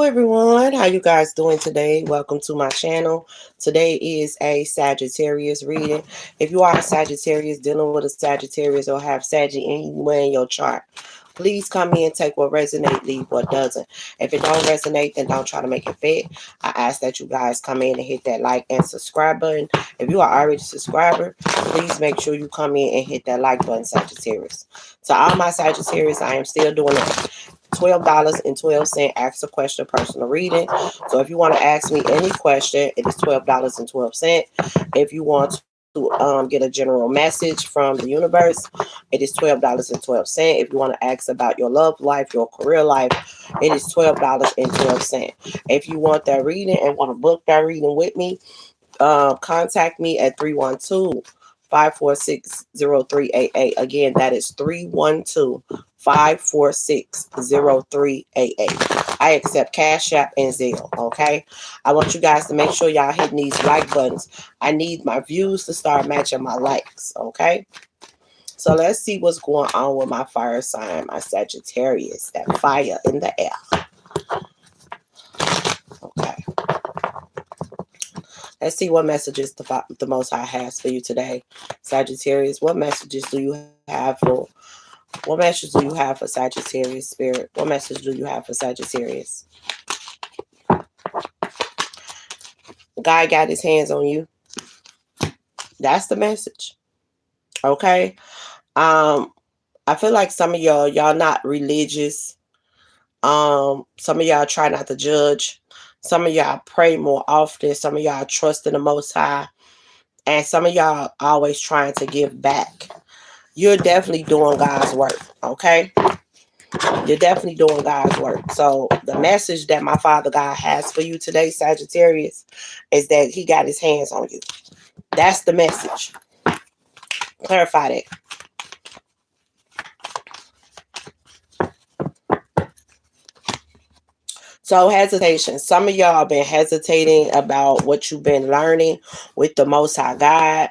everyone, how you guys doing today? Welcome to my channel. Today is a Sagittarius reading. If you are a Sagittarius, dealing with a Sagittarius, or have Sagittarius anywhere in your chart, please come in, take what resonates, leave what doesn't. If it don't resonate, then don't try to make it fit. I ask that you guys come in and hit that like and subscribe button. If you are already a subscriber, please make sure you come in and hit that like button, Sagittarius. To all my Sagittarius, I am still doing it. $12.12. Ask a question, personal reading. So if you want to ask me any question, it is $12.12. If you want to get a general message from the universe, it is $12.12. If you want to ask about your love life, your career life, it is $12.12. If you want that reading and want to book that reading with me, contact me at 312-546-0388. Again, that is 312-546-0388. I accept Cash App and Zelle, okay? I want you guys to make sure y'all hitting these like buttons. I need my views to start matching my likes, okay? So let's see what's going on with my fire sign, my Sagittarius, that fire in the air. Okay. Let's see what messages the Most High has for you today, Sagittarius. What messages do you have for? What message do you have for Sagittarius, Spirit? What message do you have for Sagittarius? God got his hands on you. That's the message. Okay. I feel like some of y'all not religious. Some of y'all try not to judge. Some of y'all pray more often. Some of y'all trust in the Most High. And some of y'all always trying to give back. You're definitely doing God's work, okay? You're definitely doing God's work. So the message that my Father God has for you today, Sagittarius, is that he got his hands on you. That's the message. Clarify that. So hesitation. Some of y'all been hesitating about what you've been learning with the Most High God.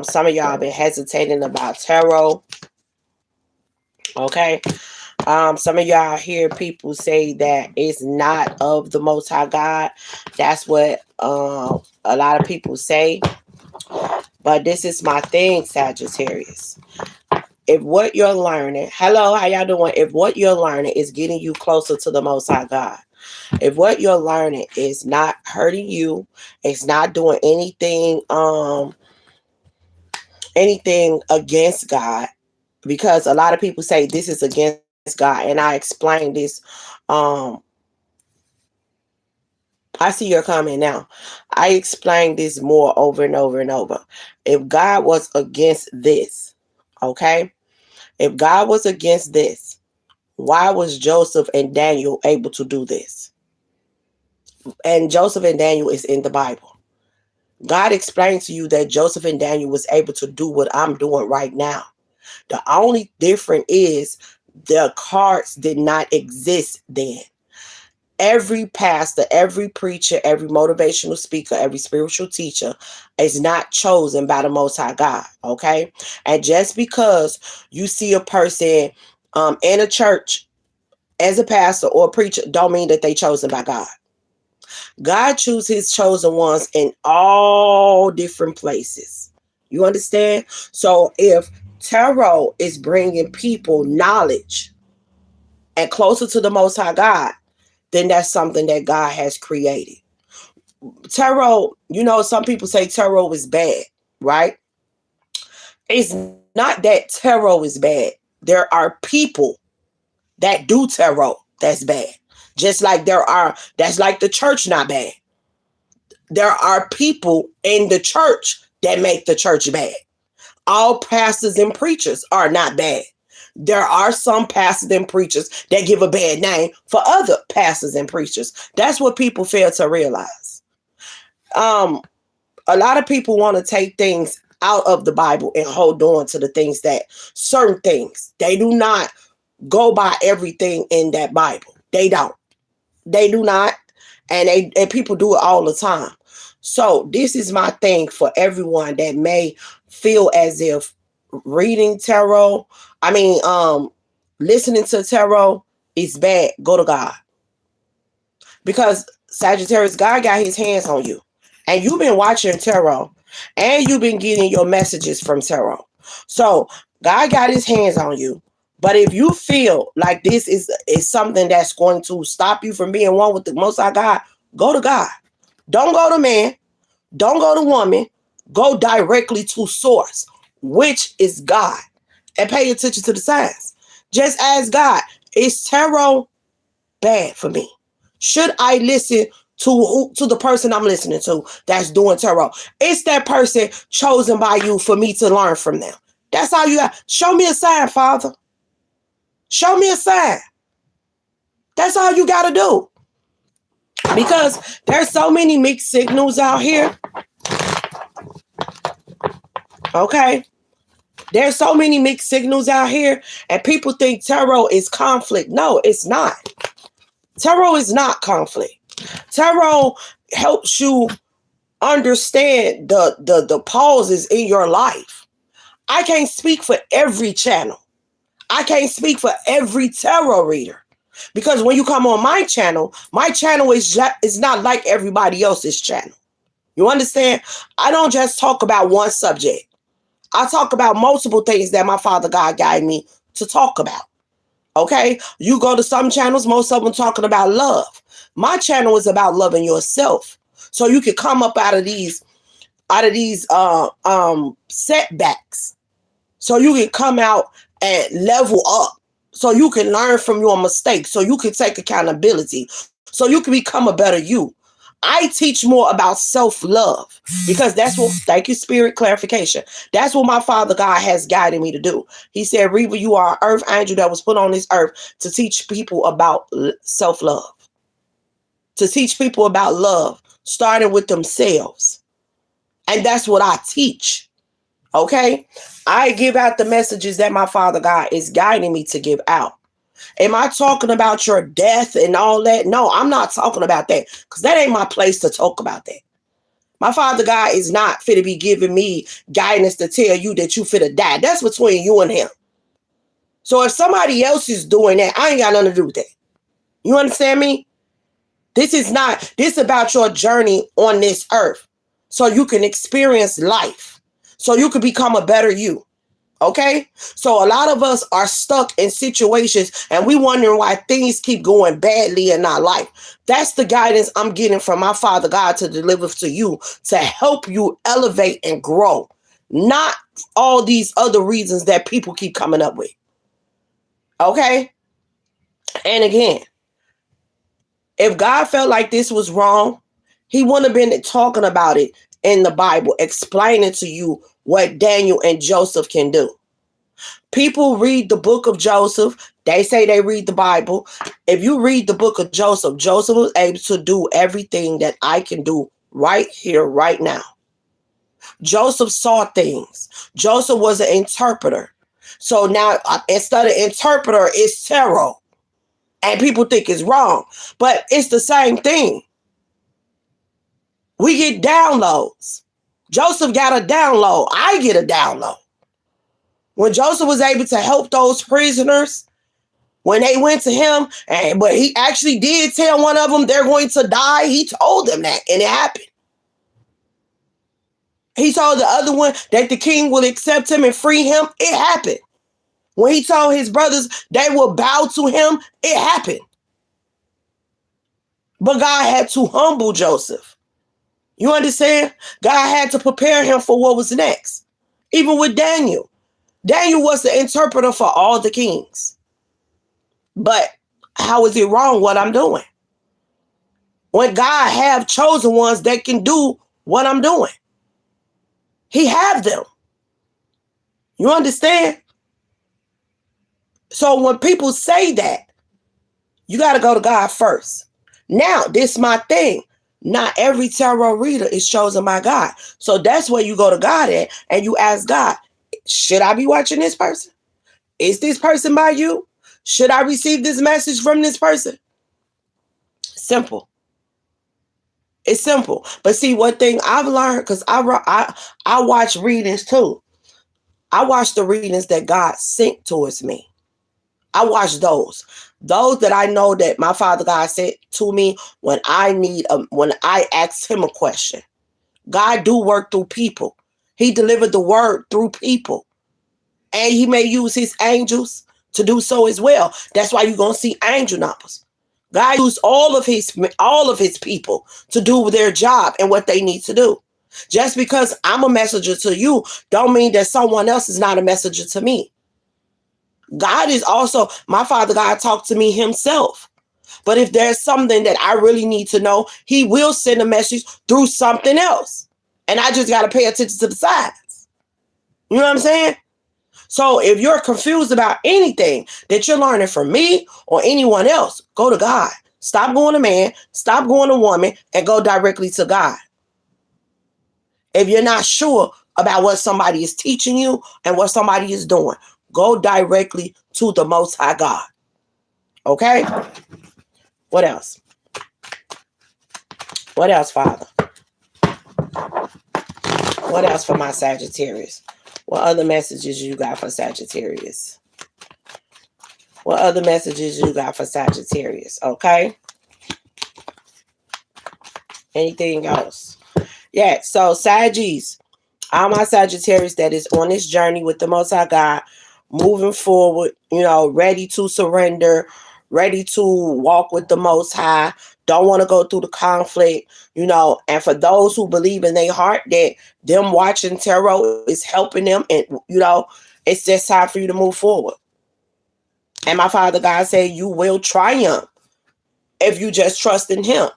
Some of y'all been hesitating about tarot. Okay. Some of y'all hear people say that it's not of the Most High God. That's what a lot of people say. But this is my thing, Sagittarius. If what you're learning, hello, how y'all doing? If what you're learning is getting you closer to the Most High God, if what you're learning is not hurting you, it's not doing anything against God, because a lot of people say this is against God, and I explained this. I see your comment now. I explained this more over and over and over. If God was against this, okay? If God was against this, why was Joseph and Daniel able to do this? And Joseph and Daniel is in the Bible. God explained to you that Joseph and Daniel was able to do what I'm doing right now. The only difference is the cards did not exist then. Every pastor, every preacher, every motivational speaker, every spiritual teacher is not chosen by the Most High God, okay? And just because you see a person in a church as a pastor or a preacher don't mean that they chosen by God. God chooses his chosen ones in all different places. You understand? So if tarot is bringing people knowledge and closer to the Most High God, then that's something that God has created. Tarot, some people say tarot is bad, right? It's not that tarot is bad. There are people that do tarot that's bad. Just like that's like the church not bad. There are people in the church that make the church bad. All pastors and preachers are not bad. There are some pastors and preachers that give a bad name for other pastors and preachers. That's what people fail to realize. A lot of people want to take things out of the Bible and hold on to the things certain things. They do not go by everything in that Bible. They don't. They do not. And people do it all the time. So this is my thing for everyone that may feel as if reading tarot, listening to tarot is bad. Go to God. Because Sagittarius, God got his hands on you. And you've been watching tarot. And you've been getting your messages from tarot. So God got his hands on you. But if you feel like this is something that's going to stop you from being one with the Most High God, go to God. Don't go to man. Don't go to woman. Go directly to source, which is God. And pay attention to the signs. Just ask God, is tarot bad for me? Should I listen to the person I'm listening to that's doing tarot? Is that person chosen by you for me to learn from them? That's all you got. Show me a sign, Father. Show me a sign. That's all you got to do. Because there's so many mixed signals out here. Okay? There's so many mixed signals out here, and people think tarot is conflict. No, it's not. Tarot is not conflict. Tarot helps you understand the pauses in your life. I can't speak for every channel. I can't speak for every tarot reader. Because when you come on my channel is not like everybody else's channel. You understand? I don't just talk about one subject. I talk about multiple things that my Father God guided me to talk about. Okay? You go to some channels, most of them talking about love. My channel is about loving yourself. So you can come up out of these setbacks. So you can come out and level up. So you can learn from your mistakes. So you can take accountability. So you can become a better you. I teach more about self-love because that's what, thank you, Spirit, clarification. That's what my Father God has guided me to do. He said, Reva, you are an earth angel that was put on this earth to teach people about self-love. To teach people about love, starting with themselves. And that's what I teach. Okay? I give out the messages that my Father God is guiding me to give out. Am I talking about your death and all that? No, I'm not talking about that because that ain't my place to talk about that. My Father God is not fit to be giving me guidance to tell you that you fit to die. That's between you and him. So if somebody else is doing that, I ain't got nothing to do with that. You understand me? This is about your journey on this earth so you can experience life, so you can become a better you. Okay? So a lot of us are stuck in situations and we wondering why things keep going badly in our life. That's the guidance I'm getting from my Father God to deliver to you to help you elevate and grow. Not all these other reasons that people keep coming up with. Okay? And again, if God felt like this was wrong, he wouldn't have been talking about it in the Bible, explaining to you what Daniel and Joseph can do. People read the book of Joseph. They say they read the Bible. If you read the book of Joseph, Joseph was able to do everything that I can do right here, right now. Joseph saw things. Joseph was an interpreter. So now instead of interpreter, it's tarot. And people think it's wrong. But it's the same thing. We get downloads. Joseph got a download. I get a download. When Joseph was able to help those prisoners, when they went to him, but he actually did tell one of them they're going to die. He told them that, and it happened. He told the other one that the king will accept him and free him. It happened. When he told his brothers they will bow to him, it happened. But God had to humble Joseph. You understand? God had to prepare him for what was next. Even with Daniel. Daniel was the interpreter for all the kings. But how is it wrong what I'm doing? When God have chosen ones that can do what I'm doing. He have them. You understand? So when people say that, you got to go to God first. Now, this is my thing. Not every tarot reader is chosen by God. So that's where you go to God at and you ask God, should I be watching this person? Is this person by you? Should I receive this message from this person? Simple. It's simple. But see, one thing I've learned, because I watch readings too. I watch the readings that God sent towards me. I watch those. Those that I know that my Father God said to me when when I asked him a question. God do work through people. He delivered the word through people. And he may use his angels to do so as well. That's why you're going to see angel numbers. God used all of his people to do their job and what they need to do. Just because I'm a messenger to you don't mean that someone else is not a messenger to me. God is also, my Father God talked to me himself. But if there's something that I really need to know, he will send a message through something else. And I just got to pay attention to the signs. You know what I'm saying? So if you're confused about anything that you're learning from me or anyone else, go to God. Stop going to man, stop going to woman, and go directly to God. If you're not sure about what somebody is teaching you and what somebody is doing, go directly to the Most High God. Okay? What else? What else, Father? What else for my Sagittarius? What other messages you got for Sagittarius? What other messages you got for Sagittarius? Okay? Anything else? Yeah, so Saggies, all my Sagittarius that is on this journey with the Most High God, moving forward, ready to surrender, ready to walk with the Most High, don't want to go through the conflict, and for those who believe in their heart that them watching tarot is helping them, and, it's just time for you to move forward. And my Father God said you will triumph if you just trust in him.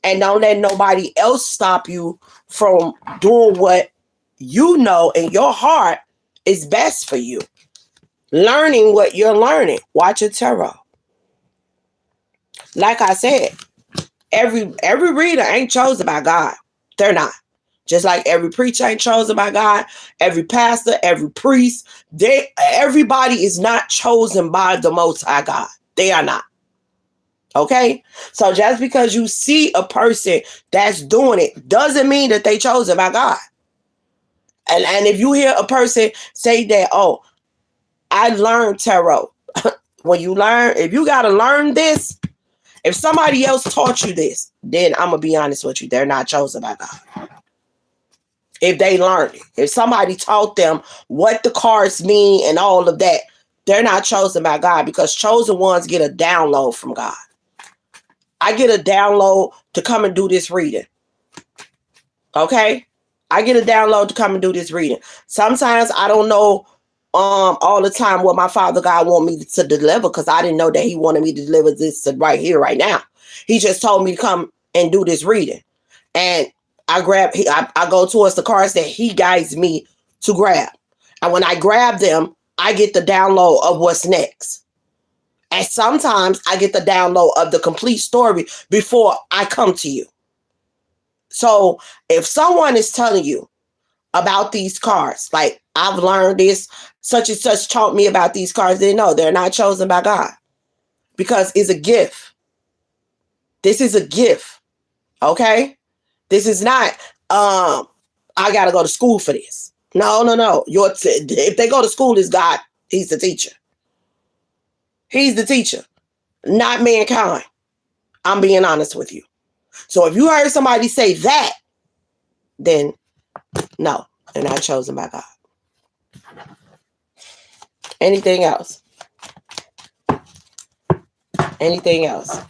And don't let nobody else stop you from doing what you know in your heart is best for you. Learning what you're learning. Watch your tarot. Like I said, every reader ain't chosen by God. They're not. Just like every preacher ain't chosen by God, every pastor, every priest, everybody is not chosen by the Most High God. They are not. Okay? So just because you see a person that's doing it doesn't mean that they chosen by God. And if you hear a person say that, oh, I learned tarot. If you got to learn this, if somebody else taught you this, then I'm going to be honest with you. They're not chosen by God. If they learned it, if somebody taught them what the cards mean and all of that, they're not chosen by God, because chosen ones get a download from God. I get a download to come and do this reading. Okay? I get a download to come and do this reading. Sometimes I don't know all the time what my Father God want me to deliver, because I didn't know that he wanted me to deliver this right here, right now. He just told me to come and do this reading. And I go towards the cards that he guides me to grab. And when I grab them, I get the download of what's next. And sometimes I get the download of the complete story before I come to you. So if someone is telling you about these cards, like I've learned this, such and such taught me about these cards, they know they're not chosen by God, because it's a gift. This is a gift. Okay? This is not, I got to go to school for this. No. If they go to school, it's God. He's the teacher. He's the teacher, not mankind. I'm being honest with you. So if you heard somebody say that, then no, they're not chosen by God. Anything else? Anything else?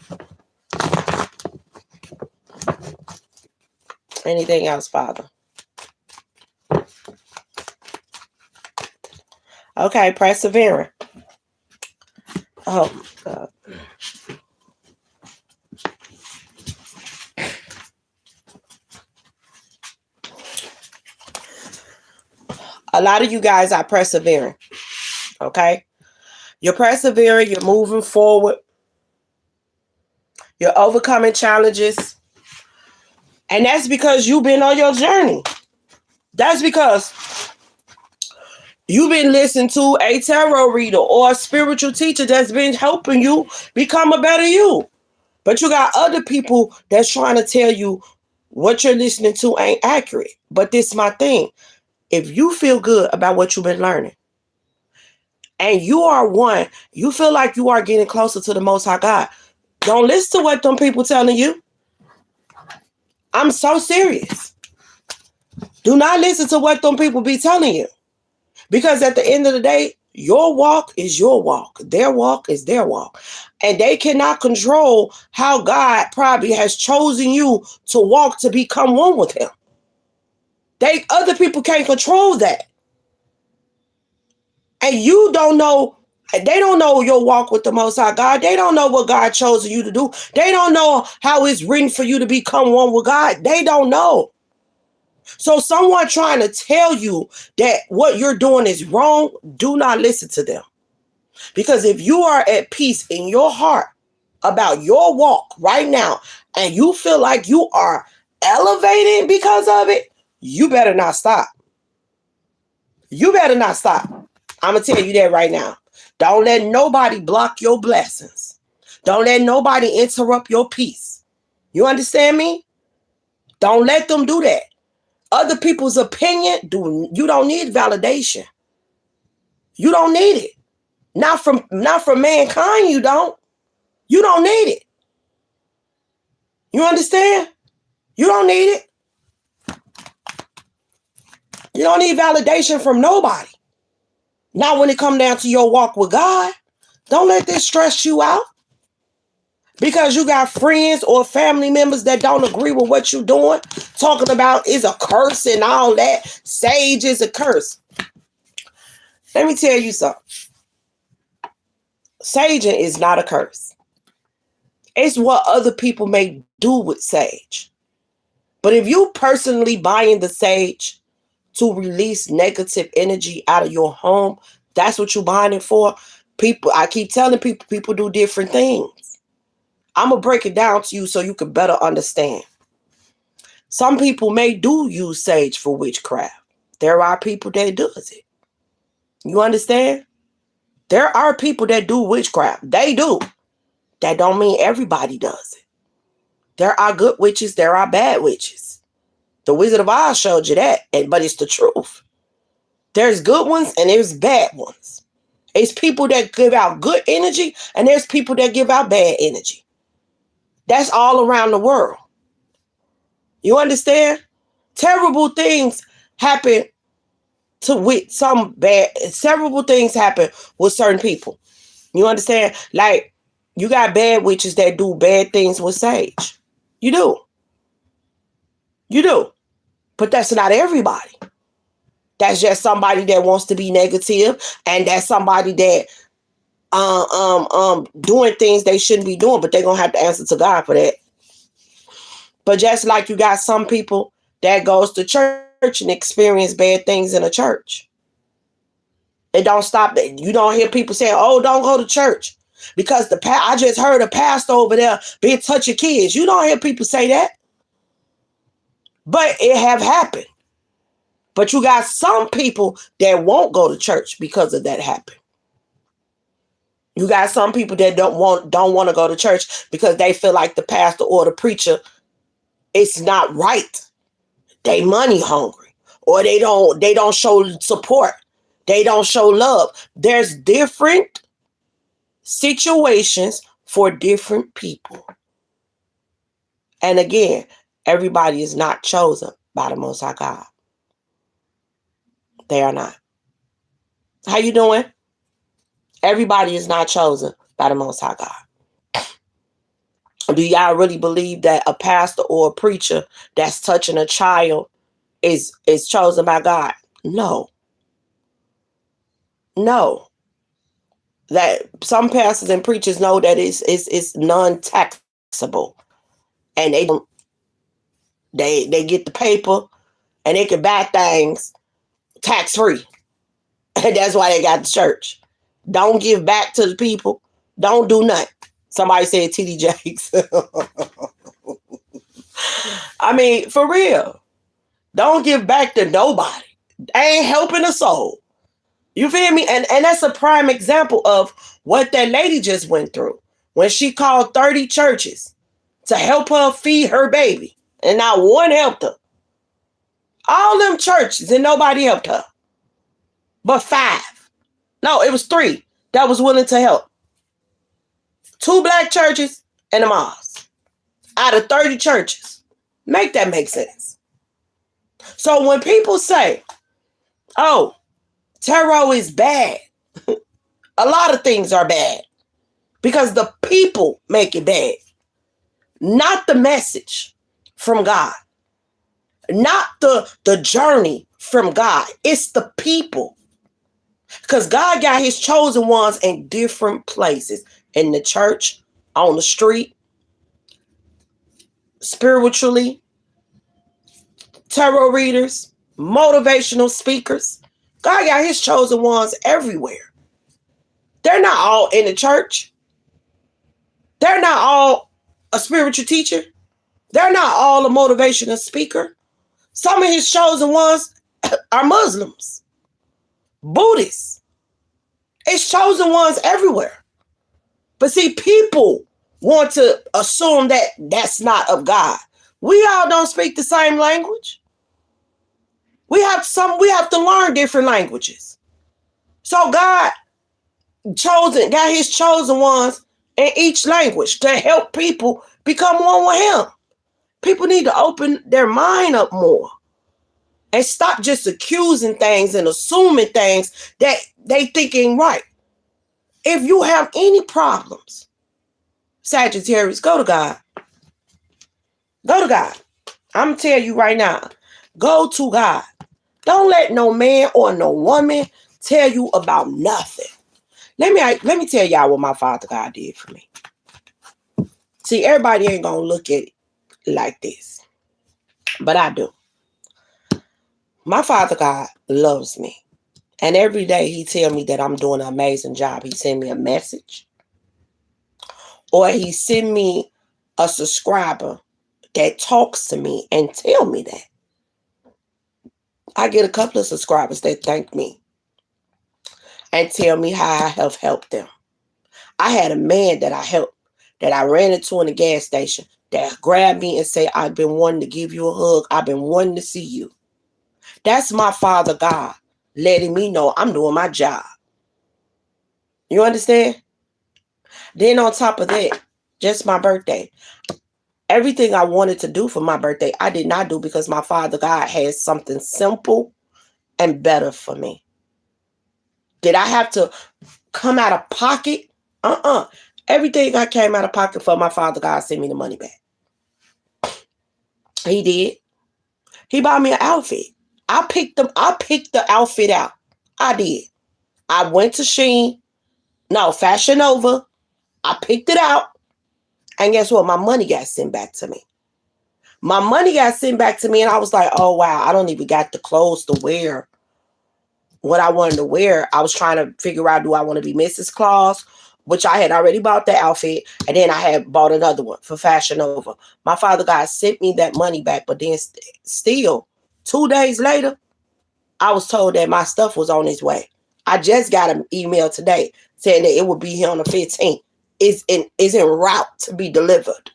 Anything else, Father? Okay, persevering. Oh, God. A lot of you guys are persevering. Okay? You're persevering. You're moving forward. You're overcoming challenges. And that's because you've been on your journey. That's because you've been listening to a tarot reader or a spiritual teacher that's been helping you become a better you. But you got other people that's trying to tell you what you're listening to ain't accurate. But this is my thing. If you feel good about what you've been learning, and you are one, you feel like you are getting closer to the Most High God, don't listen to what them people telling you. I'm so serious. Do not listen to what them people be telling you. Because at the end of the day, your walk is your walk. Their walk is their walk. And they cannot control how God probably has chosen you to walk to become one with him. Other people can't control that. And you don't know, they don't know your walk with the Most High God. They don't know what God chose you to do. They don't know how it's written for you to become one with God. They don't know. So someone trying to tell you that what you're doing is wrong, do not listen to them. Because if you are at peace in your heart about your walk right now, and you feel like you are elevating because of it, you better not stop. You better not stop. I'm going to tell you that right now. Don't let nobody block your blessings. Don't let nobody interrupt your peace. You understand me? Don't let them do that. Other people's opinion, you don't need validation. You don't need it. Not from mankind, you don't. You don't need it. You understand? You don't need it. You don't need validation from nobody. Not when it comes down to your walk with God. Don't let this stress you out. Because you got friends or family members that don't agree with what you're doing, talking about is a curse and all that. Sage is a curse. Let me tell you something. Saging is not a curse. It's what other people may do with sage. But if you personally buying the sage to release negative energy out of your home, that's what you're buying it for. People, I keep telling people do different things. I'm going to break it down to you so you can better understand. Some people may do use sage for witchcraft. There are people that does it. You understand? There are people that do witchcraft. They do. That don't mean everybody does it. There are good witches. There are bad witches. The Wizard of Oz showed you that, but it's the truth. There's good ones and there's bad ones. It's people that give out good energy and there's people that give out bad energy. That's all around the world. You understand? Terrible things happen with some bad. Terrible things happen with certain people. You understand? Like, you got bad witches that do bad things with sage. You do. You do. But that's not everybody. That's just somebody that wants to be negative, and that's somebody that doing things they shouldn't be doing, but they're gonna have to answer to God for that. But just like you got some people that goes to church and experience bad things in a church. It don't stop that. You don't hear people saying, "Oh, don't go to church because I just heard a pastor over there be touching kids." You don't hear people say that. But it have happened. But you got some people that won't go to church because of that happen. You got some people that don't want to go to church because they feel like the pastor or the preacher, it's not right. They money hungry, or they don't show support. They don't show love. There's different situations for different people. And again, everybody is not chosen by the Most High God. They are not. How you doing? Everybody is not chosen by the Most High God. Do y'all really believe that a pastor or a preacher that's touching a child is chosen by God? No. No. That some pastors and preachers know that it's non-taxable. And they get the paper and they can buy things tax-free. And that's why they got the church. Don't give back to the people. Don't do nothing. Somebody said TD Jakes. I mean, for real. Don't give back to nobody. Ain't helping a soul. You feel me? And that's a prime example of what that lady just went through. When she called 30 churches to help her feed her baby. And not one helped her. All them churches and nobody helped her. But 5. No, it was 3 that was willing to help. 2 black churches and a mosque out of 30 churches. Make that make sense. So when people say, oh, tarot is bad, a lot of things are bad because the people make it bad. Not the message from God. Not the journey from God. It's the people. Because God got his chosen ones in different places. In the church, on the street, spiritually, tarot readers, motivational speakers. God got his chosen ones everywhere. They're not all in the church. They're not all a spiritual teacher. They're not all a motivational speaker. Some of his chosen ones are Muslims, Buddhists. It's chosen ones everywhere. But see, people want to assume that that's not of God. We all don't speak the same language. We have to learn different languages. So God got his chosen ones in each language to help people become one with him. People need to open their mind up more and stop just accusing things and assuming things that they think ain't right. If you have any problems, Sagittarius, go to God. Go to God. I'm going to tell you right now, go to God. Don't let no man or no woman tell you about nothing. Let me tell y'all what my Father God did for me. See, everybody ain't going to look at it like this, but I do. My Father God loves me. And every day he tell me that I'm doing an amazing job. He send me a message. Or he send me a subscriber that talks to me and tell me that. I get a couple of subscribers that thank me and tell me how I have helped them. I had a man that I helped, that I ran into in the gas station, that grabbed me and said, I've been wanting to give you a hug. I've been wanting to see you. That's my Father God letting me know I'm doing my job. You understand? Then on top of that, just my birthday. Everything I wanted to do for my birthday, I did not do because my Father God has something simple and better for me. Did I have to come out of pocket? Everything I came out of pocket for, my Father God sent me the money back. He did. He bought me an outfit. I picked the outfit out. I did. I went to Fashion Nova. I picked it out. And guess what? My money got sent back to me. My money got sent back to me and I was like, oh wow, I don't even got the clothes to wear what I wanted to wear. I was trying to figure out, do I want to be Mrs. Claus? Which I had already bought the outfit. And then I had bought another one for Fashion Nova. My Father God sent me that money back. But then still, 2 days later, I was told that my stuff was on its way. I just got an email today saying that it would be here on the 15th. It's en route to be delivered.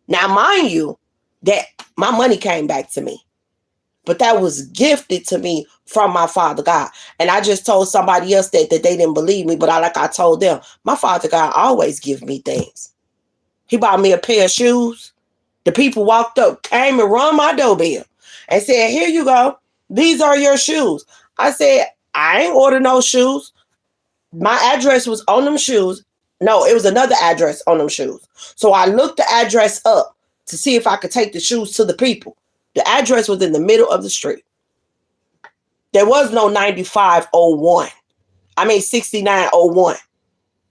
Now, mind you, that my money came back to me. But that was gifted to me from my Father God. And I just told somebody else that they didn't believe me. But like I told them, my Father God always gives me things. He bought me a pair of shoes. The people walked up, came and rung my doorbell and said, here you go. These are your shoes. I said, I ain't ordered no shoes. My address was on them shoes. No, it was another address on them shoes. So I looked the address up to see if I could take the shoes to the people. The address was in the middle of the street. There was no 6901. There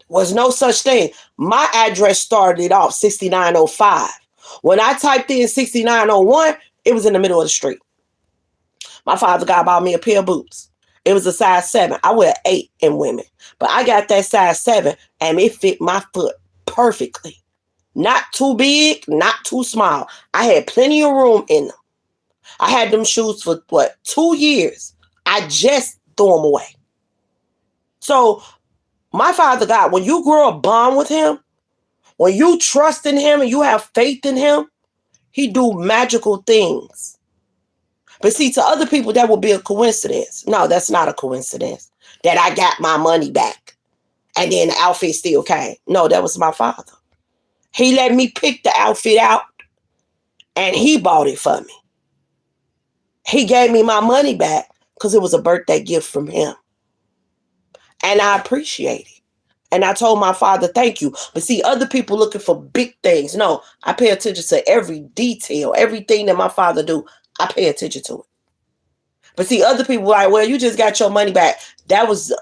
was no such thing. My address started off 6905. When I typed in 6901, it was in the middle of the street. My Father God bought me a pair of boots. It was a size 7. I wear 8 in women. But I got that size 7 and it fit my foot perfectly. Not too big, not too small. I had plenty of room in them. I had them shoes for 2 years. I just threw them away. So my Father God, when you grow a bond with him, when you trust in him and you have faith in him, he do magical things. But see, to other people, that would be a coincidence. No, that's not a coincidence. that I got my money back. And then the outfit still came. No, that was my father. He let me pick the outfit out and he bought it for me. He gave me my money back because it was a birthday gift from him. And I appreciate it. And I told my father, thank you. But see, other people looking for big things. No, I pay attention to every detail, everything that my father do. I pay attention to it. But see, other people like, well, you just got your money back. That was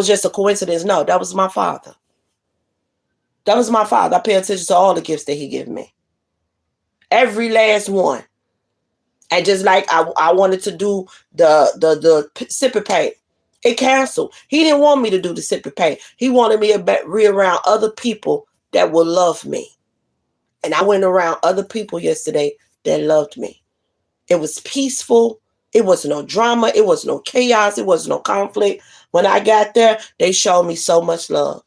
just a coincidence. No, that was my father. That was my father. I pay attention to all the gifts that he gave me. Every last one. And just like I wanted to do the sip and pay. It canceled. He didn't want me to do the sip and pay. He wanted me to be around other people that will love me. And I went around other people yesterday that loved me. It was peaceful. It was no drama. It was no chaos. It was no conflict. When I got there, they showed me so much love.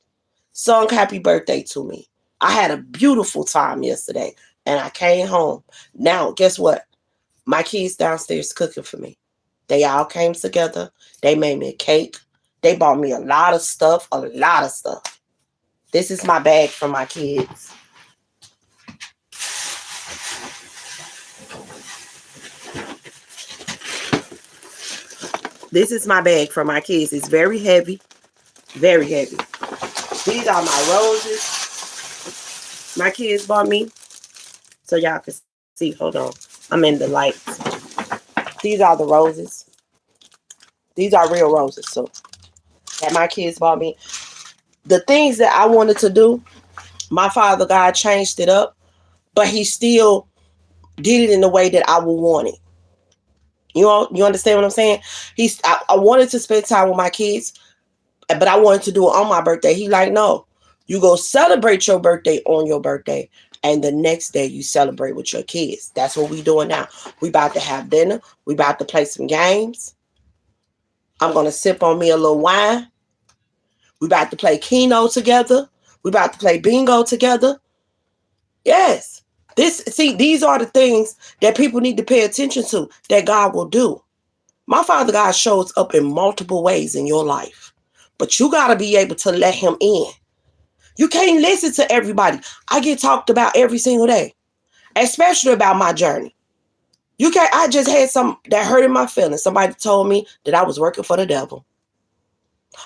Sung happy birthday to me. I had a beautiful time yesterday. And I came home. Now, guess what? My kids downstairs cooking for me. They all came together. They made me a cake. They bought me a lot of stuff. A lot of stuff. This is my bag for my kids. This is my bag for my kids. It's very heavy. Very heavy. These are my roses. My kids bought me. So y'all can see. Hold on. I'm in the lights. These are the roses. These are real roses, so that my kids bought me. The things that I wanted to do, my Father God changed it up, but he still did it in the way that I would want it. You understand what I'm saying? I wanted to spend time with my kids, but I wanted to do it on my birthday. He like, no, you go celebrate your birthday on your birthday. And the next day you celebrate with your kids. That's what we doing now. We about to have dinner. We about to play some games. I'm going to sip on me a little wine. We about to play Keno together. We about to play bingo together. Yes. These are the things that people need to pay attention to that God will do. My Father God shows up in multiple ways in your life. But you got to be able to let him in. You can't listen to everybody. I get talked about every single day, especially about my journey. I just had some that hurted my feelings. Somebody told me that I was working for the devil.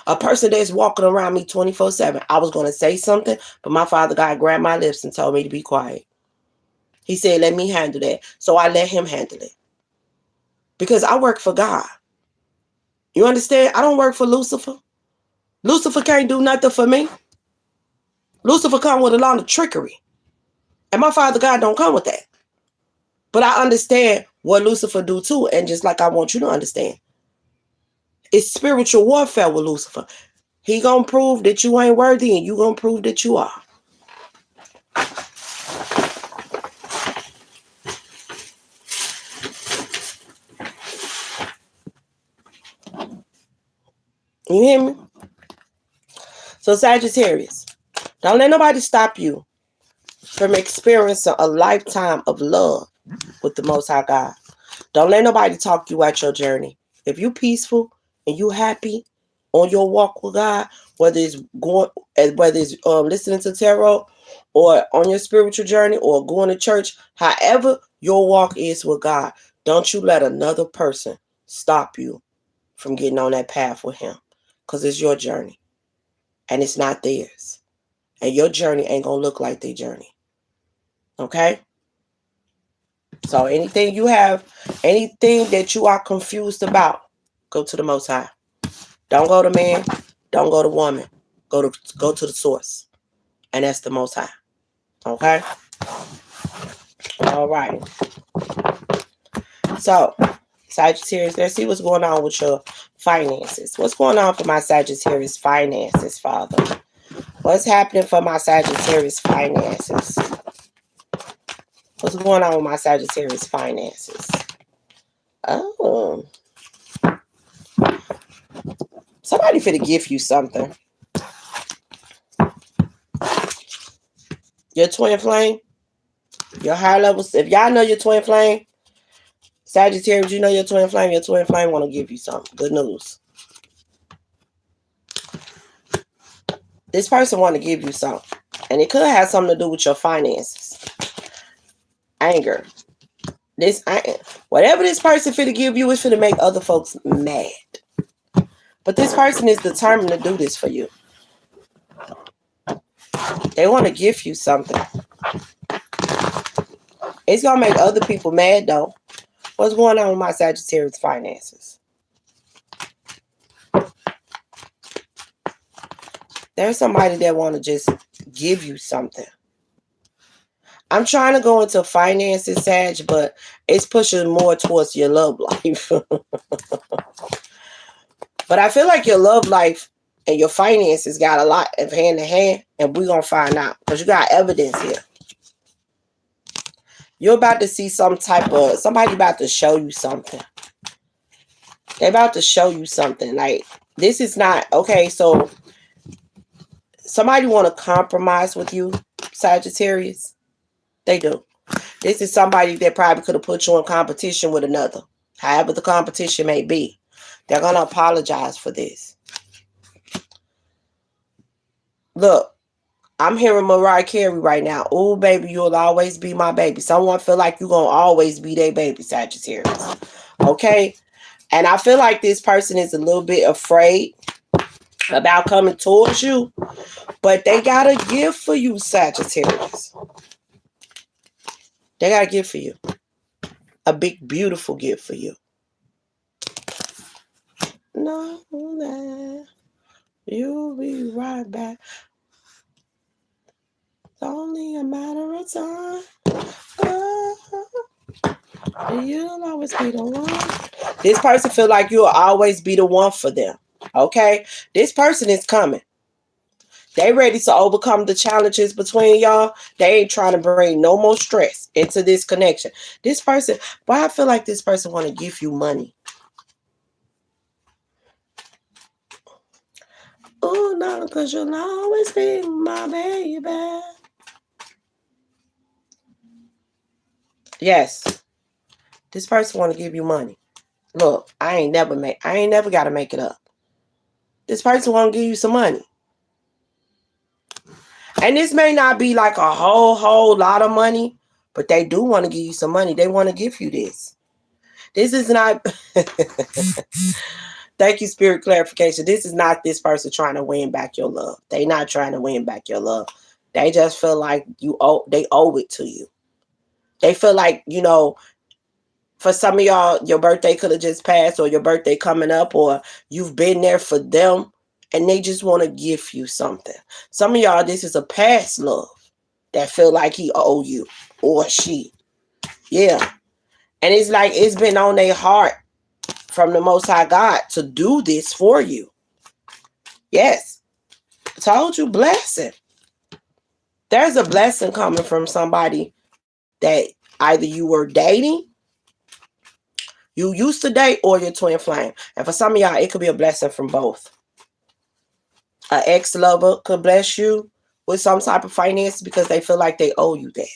A person that's walking around me 24/7. I was going to say something, but my Father God grabbed my lips and told me to be quiet. He said, let me handle that. So I let him handle it. Because I work for God. You understand? I don't work for Lucifer. Lucifer can't do nothing for me. Lucifer come with a lot of trickery. And my Father God don't come with that. But I understand what Lucifer do too. And just like I want you to understand. It's spiritual warfare with Lucifer. He gonna prove that you ain't worthy and you gonna prove that you are. You hear me? So Sagittarius, don't let nobody stop you from experiencing a lifetime of love with the Most High God. Don't let nobody talk you out your journey. If you peaceful and you happy on your walk with God, whether it's listening to tarot or on your spiritual journey or going to church, however your walk is with God, don't you let another person stop you from getting on that path with him, because it's your journey and it's not theirs. And your journey ain't going to look like their journey. Okay? So anything that you are confused about, go to the Most High. Don't go to man. Don't go to woman. Go to the source. And that's the Most High. Okay? All right. So, Sagittarius, let's see what's going on with your finances. What's going on for my Sagittarius finances, Father? What's happening for my Sagittarius finances? What's going on with my Sagittarius finances? Oh. Somebody finna give you something. Your twin flame? Your high levels? If y'all know your twin flame, Sagittarius, you know your twin flame want to give you something. Good news. This person want to give you something. And it could have something to do with your finances. Anger. Whatever this person finna give you is finna make other folks mad. But this person is determined to do this for you. They want to give you something. It's going to make other people mad, though. What's going on with my Sagittarius finances? There's somebody that want to just give you something. I'm trying to go into finances, Sag, but it's pushing more towards your love life. But I feel like your love life and your finances got a lot of hand in hand, and we're going to find out because you got evidence here. You're about to see somebody about to show you something. They're about to show you something. Like, this is not, okay, so somebody want to compromise with you, Sagittarius. They do. This is somebody that probably could have put you in competition with another. However the competition may be. They're going to apologize for this. Look, I'm hearing Mariah Carey right now. Oh, baby, you'll always be my baby. Someone feel like you're going to always be their baby, Sagittarius. Okay? And I feel like this person is a little bit afraid about coming towards you. But they got a gift for you, Sagittarius. They got a gift for you. A big, beautiful gift for you. Know that you'll be right back. It's only a matter of time. You'll always be the one. This person feel like you'll always be the one for them. Okay? This person is coming. They ready to overcome the challenges between y'all. They ain't trying to bring no more stress into this connection. This person, why I feel like this person want to give you money. Oh, no, because you'll always be my baby. Yes. This person want to give you money. Look, I ain't never got to make it up. This person want to give you some money. And this may not be like a whole lot of money, but they do want to give you some money. They want to give you this. This is not... Thank you, Spirit Clarification. This is not this person trying to win back your love. They not trying to win back your love. They just feel like they owe it to you. They feel like, for some of y'all, your birthday could have just passed, or your birthday coming up, or you've been there for them, and they just want to give you something. Some of y'all, this is a past love that feel like he owe you, or she. Yeah. And it's like it's been on their heart from the Most High God to do this for you. Yes. I told you, blessing. There's a blessing coming from somebody that either you were dating, you used to date, or your twin flame. And for some of y'all, it could be a blessing from both. An ex-lover could bless you with some type of finance because they feel like they owe you that.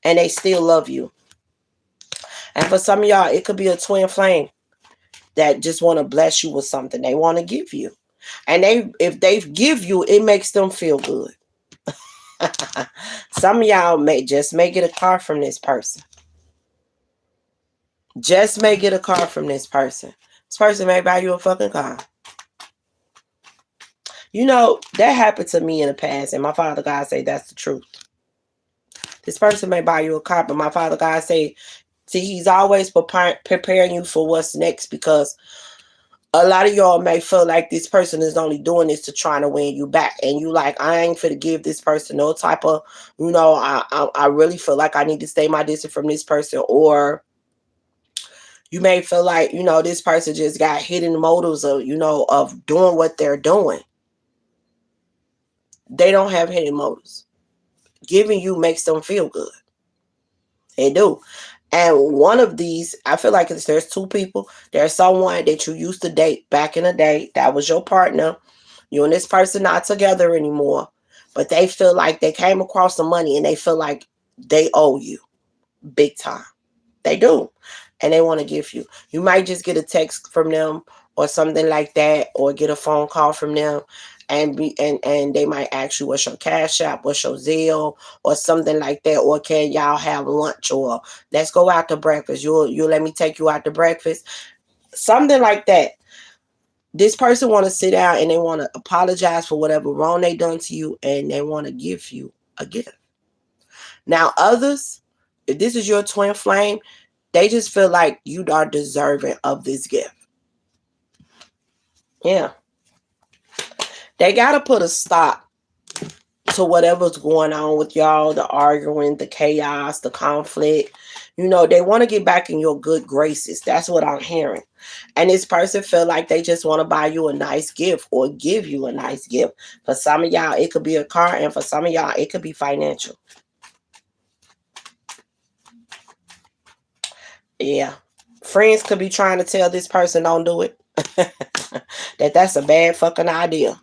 And they still love you. And for some of y'all, it could be a twin flame that just want to bless you with something they want to give you. And if they give you, it makes them feel good. Some of y'all may get a car from this person. Just may get a car from this person. This person may buy you a fucking car. That happened to me in the past, and my Father God say that's the truth. This person may buy you a car, but my Father God say, see, he's always preparing you for what's next, because a lot of y'all may feel like this person is only doing this to try to win you back. And you like, I ain't finna give this person no type of, I really feel like I need to stay my distance from this person. Or you may feel like, this person just got hidden motives of, of doing what they're doing. They don't have hidden motives. Giving you makes them feel good. They do. And one of these, I feel like there's two people. There's someone that you used to date back in the day. That was your partner. You and this person not together anymore. But they feel like they came across some money and they feel like they owe you big time. They do. And they want to give you. You might just get a text from them or something like that, or get a phone call from them. and they might ask you what's your Cash App, what's your Zelle, or something like that, or can y'all have lunch, or let's go out to breakfast. You'll let me take you out to breakfast, something like that. This person want to sit down and they want to apologize for whatever wrong they done to you, and they want to give you a gift. Now, others, if this is your twin flame, they just feel like you are deserving of this gift. Yeah. They got to put a stop to whatever's going on with y'all, the arguing, the chaos, the conflict. You know, they want to get back in your good graces. That's what I'm hearing. And this person feel like they just want to buy you a nice gift or give you a nice gift. For some of y'all, it could be a car, and for some of y'all, it could be financial. Yeah. Friends could be trying to tell this person don't do it. That's a bad fucking idea.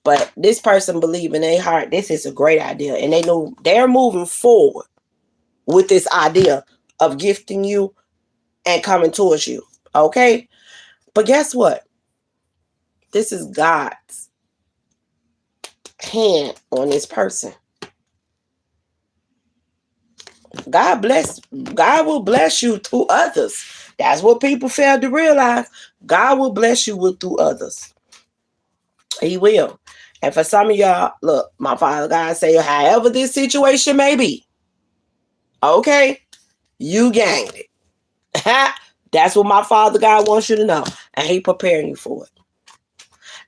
But this person believe in their heart this is a great idea, and they know they're moving forward with this idea of gifting you and coming towards you. Okay? But guess what? This is God's hand on this person. God will bless you through others. That's what people fail to realize. God will bless you through others. He will. And for some of y'all, look, my Father God say, however this situation may be, okay, you gained it. That's what my Father God wants you to know. And He preparing you for it.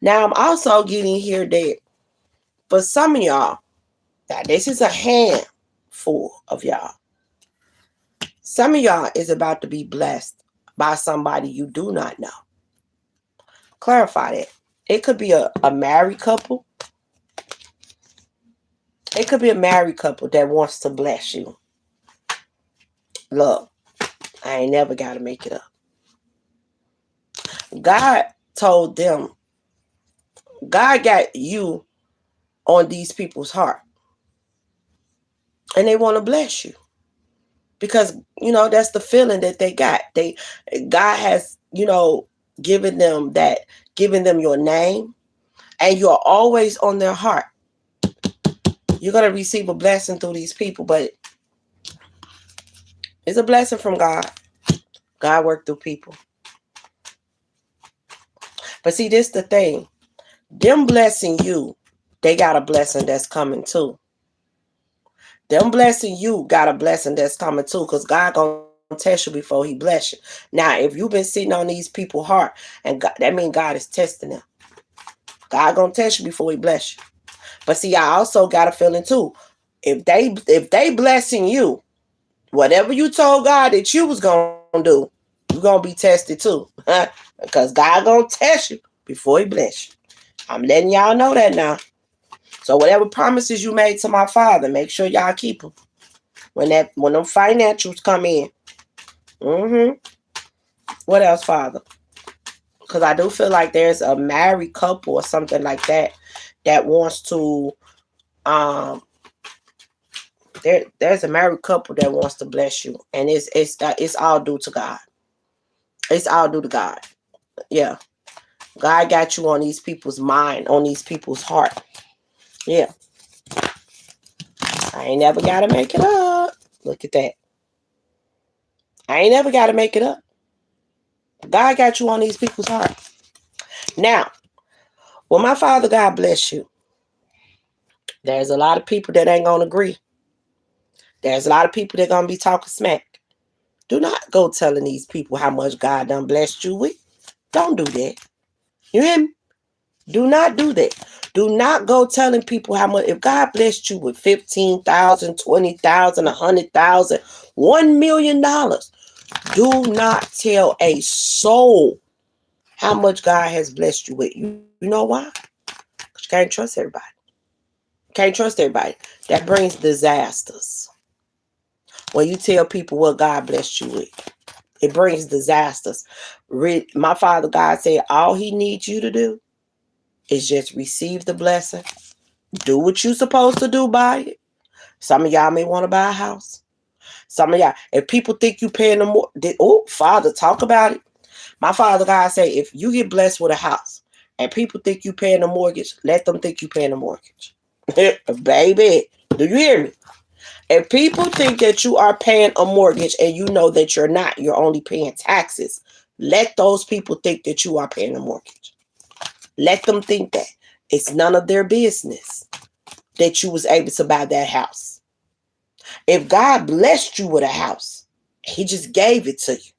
Now, I'm also getting here that for some of y'all, now this is a handful of y'all. Some of y'all is about to be blessed by somebody you do not know. Clarify that. It could be a married couple. It could be a married couple that wants to bless you. Look, I ain't never got to make it up. God told them, God got you on these people's heart. And they want to bless you. Because, you know, that's the feeling that they got. God has, you know, given them your name, and you're always on their heart. You're going to receive a blessing through these people, but it's a blessing from God. God worked through people. But see, this the thing. Them blessing you, they got a blessing that's coming too. Them blessing you got a blessing that's coming too, because God gonna test you before He bless you. Now, if you've been sitting on these people's heart, and God, that means God is testing them. God gonna test you before He bless you. But see, I also got a feeling too. If they blessing you, whatever you told God that you was gonna do, you're gonna be tested too. Because God gonna test you before He bless you. I'm letting y'all know that now. So whatever promises you made to my Father, make sure y'all keep them. When them financials come in. What else, Father? Because I do feel like there's a married couple or something like that wants to there's a married couple that wants to bless you, and it's all due to God. It's all due to God. Yeah. God got you on these people's mind, on these people's heart. Yeah. I ain't never got to make it up. Look at that. I ain't never got to make it up. God got you on these people's heart. Now, when my Father God bless you, there's a lot of people that ain't going to agree. There's a lot of people that going to be talking smack. Do not go telling these people how much God done blessed you with. Don't do that. You hear me? Do not do that. Do not go telling people how much. If God blessed you with $15,000, $20,000, $100,000, $1 million, do not tell a soul how much God has blessed you with. You know why? Because you can't trust everybody. Can't trust everybody. That brings disasters. When you tell people what God blessed you with, it brings disasters. My Father God said all He needs you to do is just receive the blessing. Do what you're supposed to do by it. Some of y'all may want to buy a house. Some of y'all, if people think you paying them more, Father, talk about it. My Father God say, if you get blessed with a house, and people think you paying a mortgage, let them think you paying a mortgage. Baby, do you hear me? If people think that you are paying a mortgage and you know that you're not, you're only paying taxes, let those people think that you are paying a mortgage. Let them think that. It's none of their business that you was able to buy that house. If God blessed you with a house, he just gave it to you.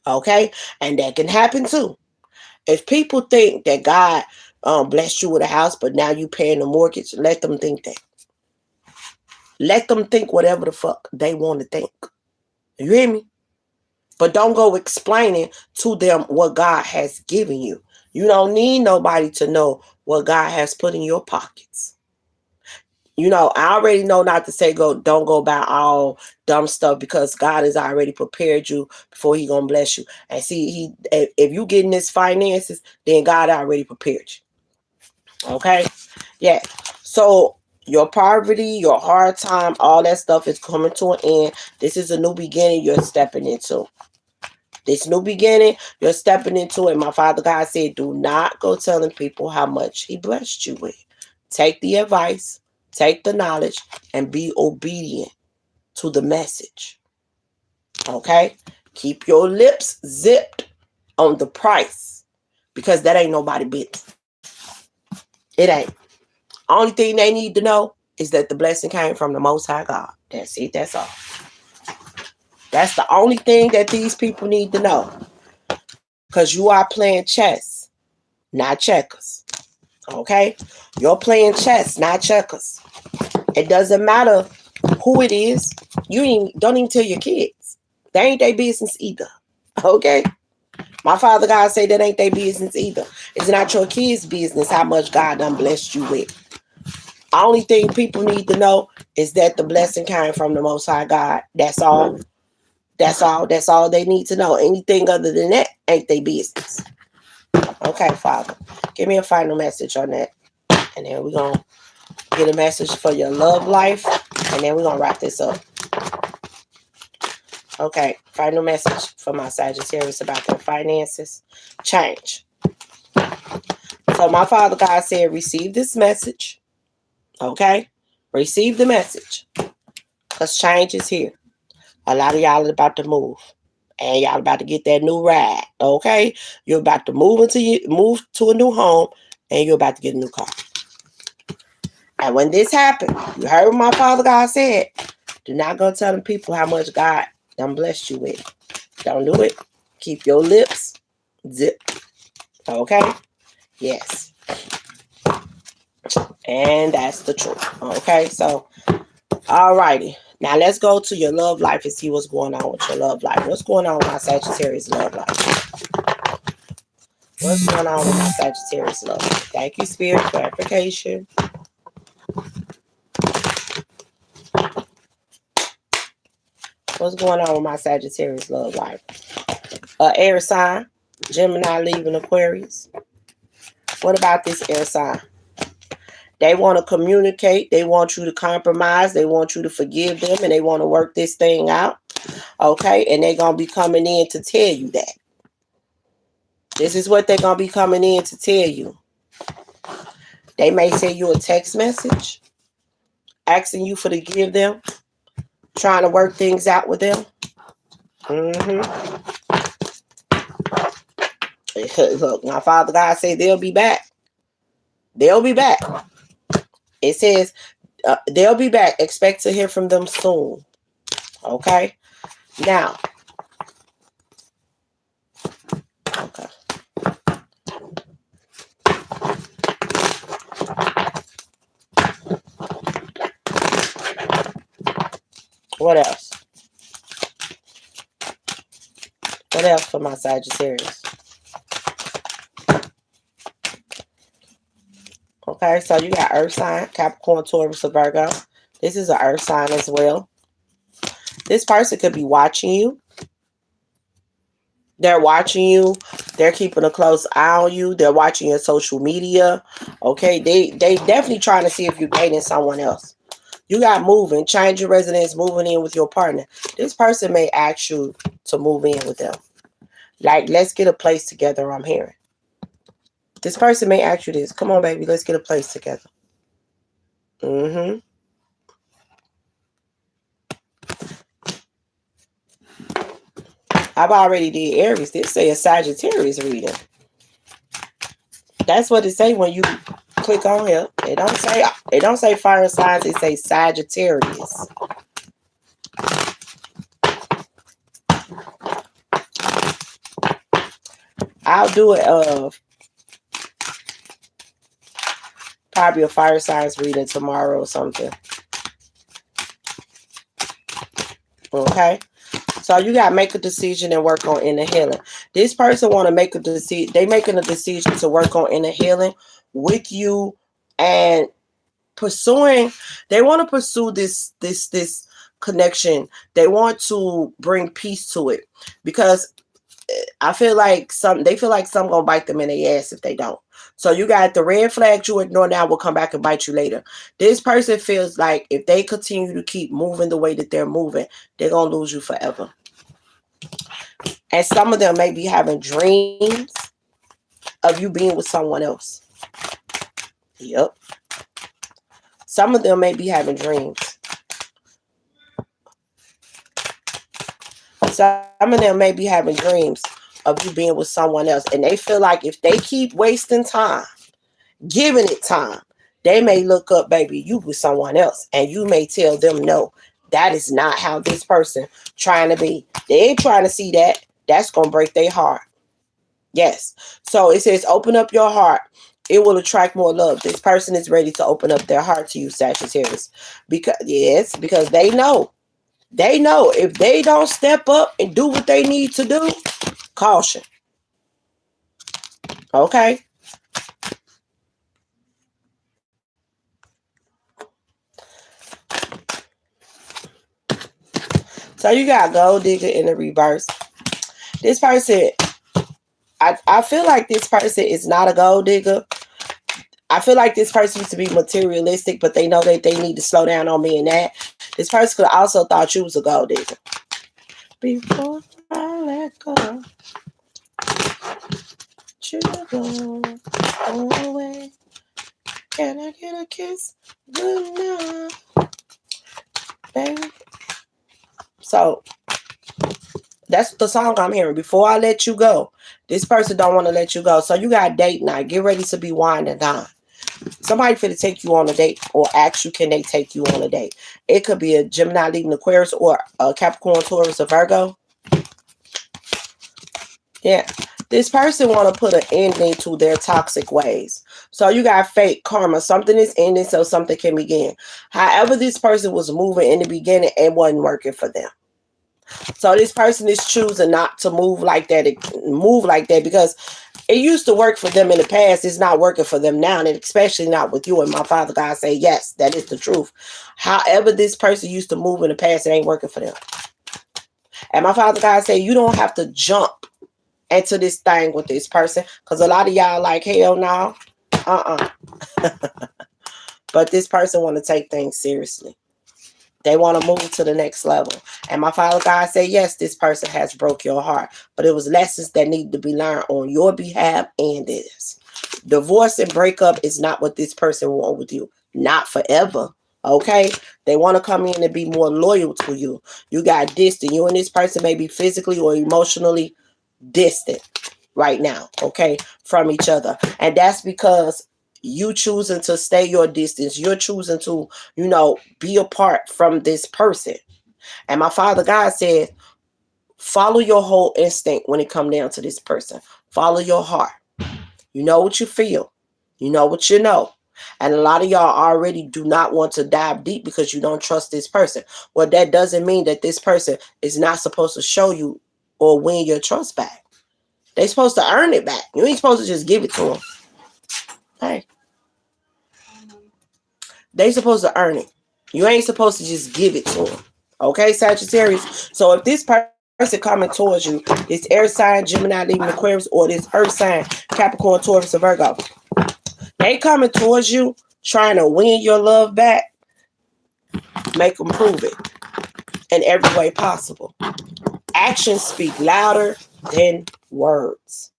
Okay? And that can happen too. If people think that God blessed you with a house, but now you paying a mortgage, let them think that. Let them think whatever the fuck they want to think. You hear me? But don't go explaining to them what God has given you. You don't need nobody to know what God has put in your pockets. You know, I already know not to say don't go buy all dumb stuff, because God has already prepared you before he gonna bless you. And see, if you getting his finances, then God already prepared you. Okay? Yeah. So your poverty, your hard time, all that stuff is coming to an end. This is a new beginning you're stepping into. This new beginning, you're stepping into it. My Father God said, do not go telling people how much he blessed you with. Take the advice, take the knowledge, and be obedient to the message. Okay? Keep your lips zipped on the price, because that ain't nobody business. It ain't. Only thing they need to know is that the blessing came from the Most High God. That's it. That's all. That's the only thing that these people need to know. Because you are playing chess, not checkers. Okay? You're playing chess, not checkers. It doesn't matter who it is. You don't even tell your kids. They ain't their business either. Okay? My Father God say that ain't their business either. It's not your kids' business how much God done blessed you with. Only thing people need to know is that the blessing came from the Most High God. That's all. That's all. That's all they need to know. Anything other than that ain't their business. Okay, Father. Give me a final message on that. And then we're going to get a message for your love life. And then we're going to wrap this up. Okay. Final message for my Sagittarius about their finances. Change. So my Father God said, receive this message. Okay? Receive the message. Because change is here. A lot of y'all are about to move. And y'all about to get that new ride. Okay? You're about to move to a new home. And you're about to get a new car. And when this happened, you heard what my Father God said. Do not go telling people how much God done blessed you with. Don't do it. Keep your lips zipped. Okay? Yes. And that's the truth. Okay? So, alrighty. Now let's go to your love life and see what's going on with your love life. What's going on with my Sagittarius love life? What's going on with my Sagittarius love life? Thank you, Spirit, for clarification. What's going on with my Sagittarius love life? Air sign, Gemini leaving Aquarius. What about this air sign? They want to communicate. They want you to compromise. They want you to forgive them, and they want to work this thing out. Okay? And they're going to be coming in to tell you that. This is what they're going to be coming in to tell you. They may send you a text message asking you to forgive them, trying to work things out with them. Look, my Father God said they'll be back. They'll be back. It says they'll be back. Expect to hear from them soon. Okay? Now. Okay. What else? What else for my Sagittarius? Okay, so you got Earth sign, Capricorn, Taurus, or Virgo. This is an Earth sign as well. This person could be watching you. They're watching you. They're keeping a close eye on you. They're watching your social media. Okay, they definitely trying to see if you're dating someone else. You got moving, change your residence, moving in with your partner. This person may ask you to move in with them. Like, let's get a place together, I'm hearing. This person may ask you this. Come on, baby, let's get a place together. Mm-hmm. I've already did Aries. This say a Sagittarius reading. That's what it say when you click on here. It don't say fire signs. It say Sagittarius. I'll do it probably a fire signs reading tomorrow or something. Okay. So you gotta make a decision and work on inner healing. This person want to make a decision. They making a decision to work on inner healing with you and pursuing. They want to pursue this connection. They want to bring peace to it because I feel like they feel like some gonna bite them in their ass if they don't. So you got the red flags you ignore now will come back and bite you later. This person feels like if they continue to keep moving the way that they're moving, they're gonna lose you forever. And some of them may be having dreams of you being with someone else. Yep. Some of them may be having dreams. Some of them may be having dreams of you being with someone else. And they feel like if they keep wasting time, giving it time, they may look up, baby, you with someone else. And you may tell them, no, that is not how this person trying to be. They ain't trying to see that. That's going to break their heart. Yes. So it says, open up your heart. It will attract more love. This person is ready to open up their heart to you, Sagittarius. Because they know. They know if they don't step up and do what they need to do, caution. Okay? So you got gold digger in the reverse. This person, I feel like this person is not a gold digger. I feel like this person used to be materialistic, but they know that they need to slow down on me and that. This person could also thought you was a gold digger. Before I let go, you go away. Can I get a kiss? Good night, baby. So that's the song I'm hearing. Before I let you go. This person don't want to let you go. So you got a date night. Get ready to be winding down. Somebody finna take you on a date or ask you, can they take you on a date? It could be a Gemini, Libra, Aquarius, or a Capricorn, Taurus, or Virgo. Yeah. This person want to put an ending to their toxic ways. So you got fake karma. Something is ending so something can begin. However this person was moving in the beginning, it wasn't working for them. So this person is choosing not to move like that because it used to work for them in the past. It's not working for them now, and especially not with you. And my Father God say, yes, that is the truth. However this person used to move in the past, it ain't working for them. And my Father God say, you don't have to jump into this thing with this person because a lot of y'all like, hell no. But this person want to take things seriously. They want to move to the next level. And my Father God said, yes, this person has broke your heart. But it was lessons that need to be learned on your behalf and this. Divorce and breakup is not what this person wants with you. Not forever. Okay? They want to come in and be more loyal to you. You got distant. You and this person may be physically or emotionally distant right now. Okay? From each other. And that's because you choosing to stay your distance. You're choosing to, be apart from this person. And my Father God said, follow your whole instinct when it comes down to this person. Follow your heart. You know what you feel. You know what you know. And a lot of y'all already do not want to dive deep because you don't trust this person. Well, that doesn't mean that this person is not supposed to show you or win your trust back. They're supposed to earn it back. You ain't supposed to just give it to them. Hey. They supposed to earn it. You ain't supposed to just give it to them. Okay, Sagittarius? So if this person coming towards you, this air sign, Gemini, Libra, Aquarius, or this earth sign, Capricorn, Taurus, or Virgo, they coming towards you trying to win your love back, make them prove it in every way possible. Actions speak louder than words.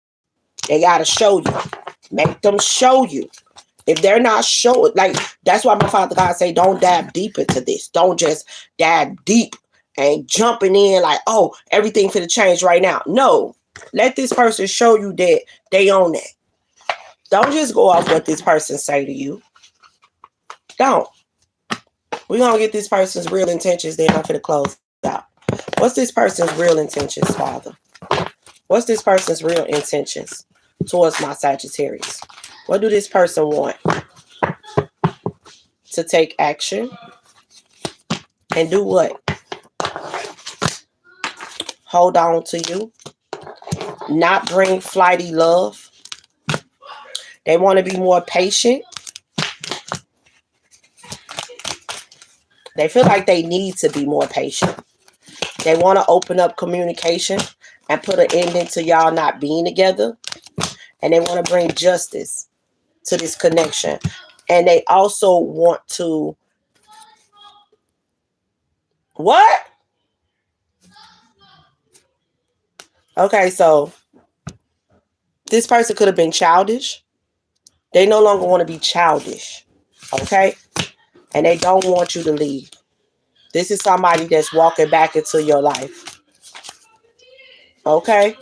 They got to show you. Make them show you. If they're not showing, like, that's why my Father God say, don't dive deep into this. Don't just dive deep and jumping in like, oh, everything finna change right now. No. Let this person show you that they own it. Don't just go off what this person say to you. Don't. We're going to get this person's real intentions. Then I'm finna close out. What's this person's real intentions, Father? What's this person's real intentions towards my Sagittarius? What do this person want? To take action and do what? Hold on to you. Not bring flighty love. They want to be more patient. They feel like they need to be more patient. They want to open up communication and put an ending to y'all not being together. And they want to bring justice to this connection. And they also want to... What? Okay, so this person could have been childish. They no longer want to be childish. Okay? And they don't want you to leave. This is somebody that's walking back into your life. Okay?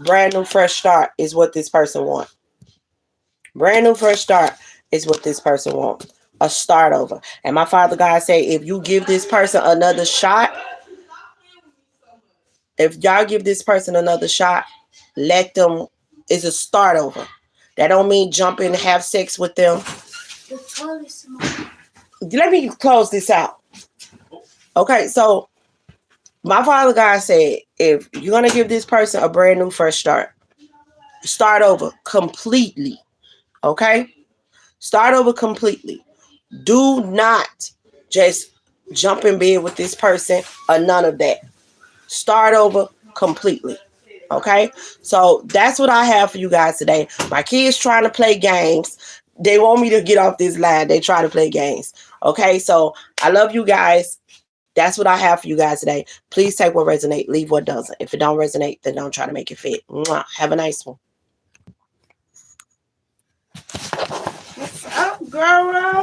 Brand new fresh start is what this person wants. Brand new fresh start is what this person wants. A start over. And my Father God say, if you give this person another shot, if y'all give this person another shot, let them, it's a start over. That don't mean jump in and have sex with them. Let me close this out. Okay, so my Father God said, if you're going to give this person a brand new fresh start over completely. Okay? Start over completely. Do not just jump in bed with this person or none of that. Start over completely. Okay? So that's what I have for you guys today. My kids trying to play games. They want me to get off this line. They try to play games. Okay? So I love you guys. That's what I have for you guys today. Please take what resonates. Leave what doesn't. If it don't resonate, then don't try to make it fit. Mwah. Have a nice one. What's up, girl?